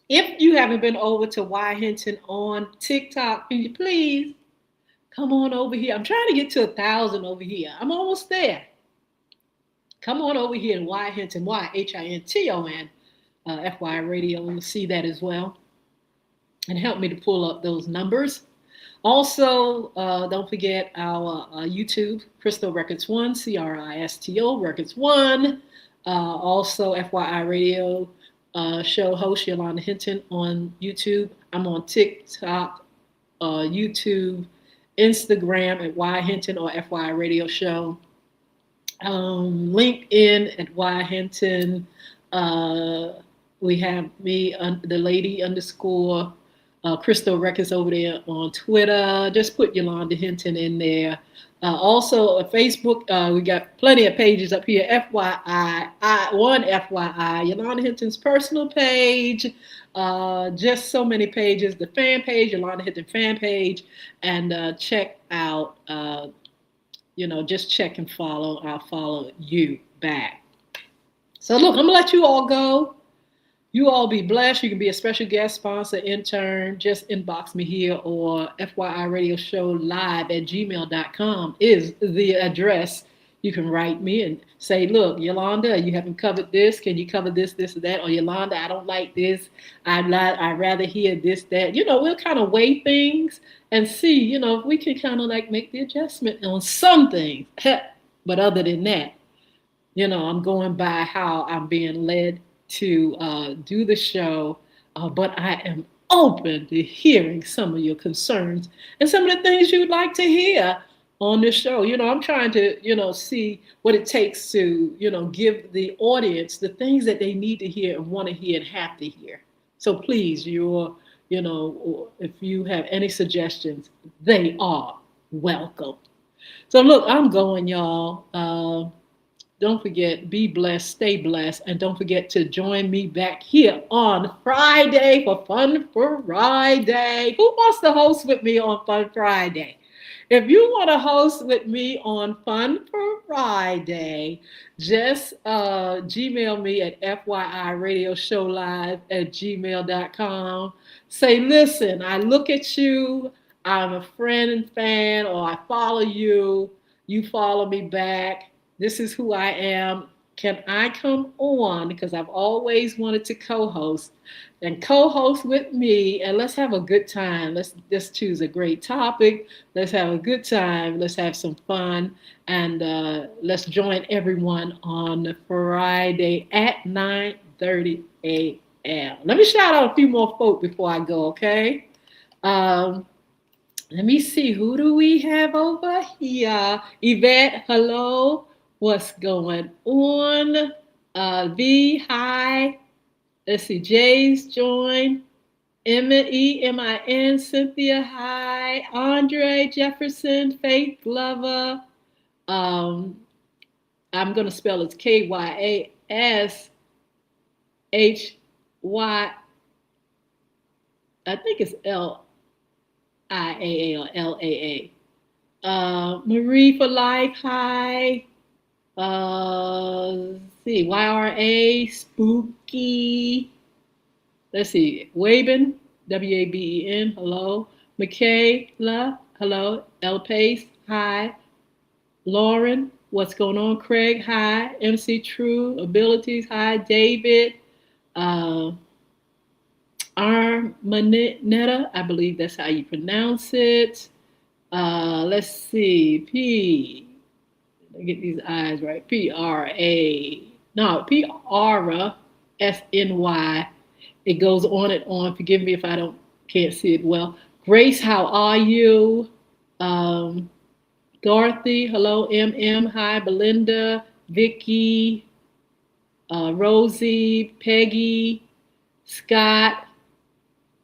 If you haven't been over to Y Hinton on TikTok, can you please come on over here? I'm trying to get to 1,000 over here. I'm almost there. Come on over here to Y Hinton, YHINTON, FY Radio. You'll see that as well. And help me to pull up those numbers. Also, don't forget our YouTube, Crystal Records 1, CRISTO Records 1. Also, FYI Radio show host Yolanda Hinton on YouTube. I'm on TikTok, YouTube, Instagram at Y Hinton or FYI Radio Show. LinkedIn at Y Hinton. We have me, the lady _ Crystal Records over there on Twitter. Just put Yolanda Hinton in there. Also, Facebook, we got plenty of pages up here. One FYI, Yolanda Hinton's personal page. Just so many pages. The fan page, Yolanda Hinton fan page. And check out, just check and follow. I'll follow you back. So look, I'm going to let you all go. You all be blessed. You can be a special guest, sponsor, intern. Just inbox me here, or FYI Radio Show Live at gmail.com is the address. You can write me and say, look, Yolanda, you haven't covered this. Can you cover this, this, or that? Or Yolanda, I don't like this. I'd rather hear this, that. We'll kind of weigh things and see, if we can kind of like make the adjustment on some things. But other than that, I'm going by how I'm being led to do the show, but I am open to hearing some of your concerns and some of the things you'd like to hear on the show. I'm trying to, see what it takes to, give the audience the things that they need to hear and want to hear and have to hear. So please, if you have any suggestions, they are welcome. So look, I'm going, y'all. Don't forget, be blessed, stay blessed, and don't forget to join me back here on Friday for Fun Friday. Who wants to host with me on Fun Friday? If you want to host with me on Fun Friday, just Gmail me at FYIRadioShowLive@gmail.com. Say, listen, I look at you, I'm a friend and fan, or I follow you, you follow me back. This is who I am. Can I come on? Because I've always wanted to co-host with me, and let's have a good time. Let's just choose a great topic. Let's have a good time. Let's have some fun, and let's join everyone on Friday at 9:30 a.m. Let me shout out a few more folk before I go, okay? Let me see. Who do we have over here? Yvette, hello. What's going on? V, hi. Let's see. Jay's joined. Emin, Cynthia, hi. Andre Jefferson, Faith Glover. I'm going to spell it KYASHY. I think it's LIAA or LAA. Marie for life. Hi. Let's see. YRA. Spooky. Let's see. Waben. WABEN. Hello. Michaela. Hello. El Pace. Hi. Lauren. What's going on? Craig. Hi. MC True. Abilities. Hi. David. Uh, Armanetta. I believe that's how you pronounce it. Let's see. Get these eyes right. P-R-A-SNY. It goes on and on. Forgive me if I can't see it well. Grace, how are you? Dorothy, hello. MM, hi. Belinda, Vicky, Rosie, Peggy, Scott,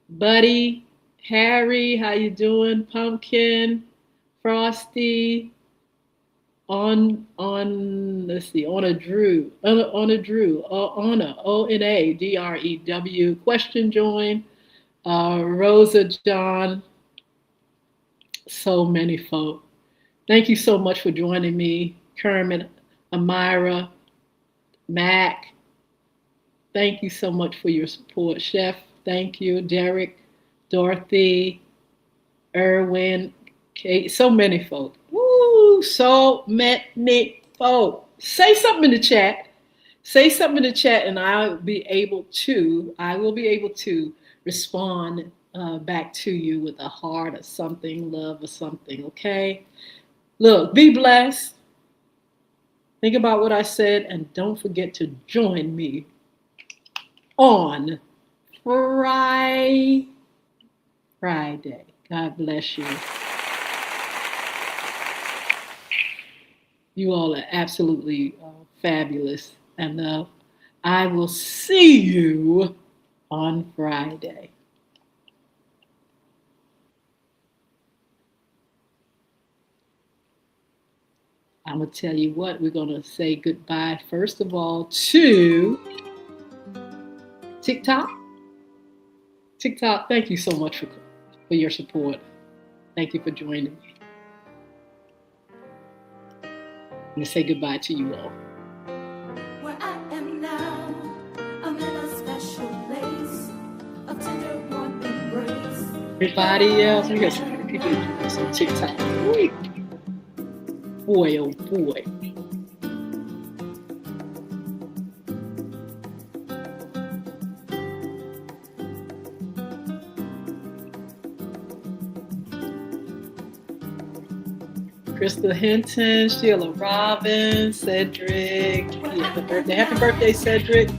Buddy, Harry, how you doing? Pumpkin, Frosty, let's see, on a Drew, Ona, ONADREW, question join, Rosa, John, so many folk. Thank you so much for joining me, Kermit, Amira, Mac. Thank you so much for your support, Chef. Thank you, Derek, Dorothy, Erwin, Kate, so many folk. Woo, so many folk. Say something in the chat. Say something in the chat, and I will be able to respond back to you with a heart or something, love or something, okay? Look, be blessed. Think about what I said, and don't forget to join me on Friday. God bless you. You all are absolutely fabulous. And I will see you on Friday. I'm going to tell you what, we're going to say goodbye, first of all, to TikTok. TikTok, thank you so much for your support. Thank you for joining me. I'm going to say goodbye to you all. Where I am now, I'm in a special place of tender warm embrace. Everybody else, we got some people doing some TikTok. Boy, oh boy. Crystal Hinton, Sheila Robbins, Cedric. Happy birthday, Cedric.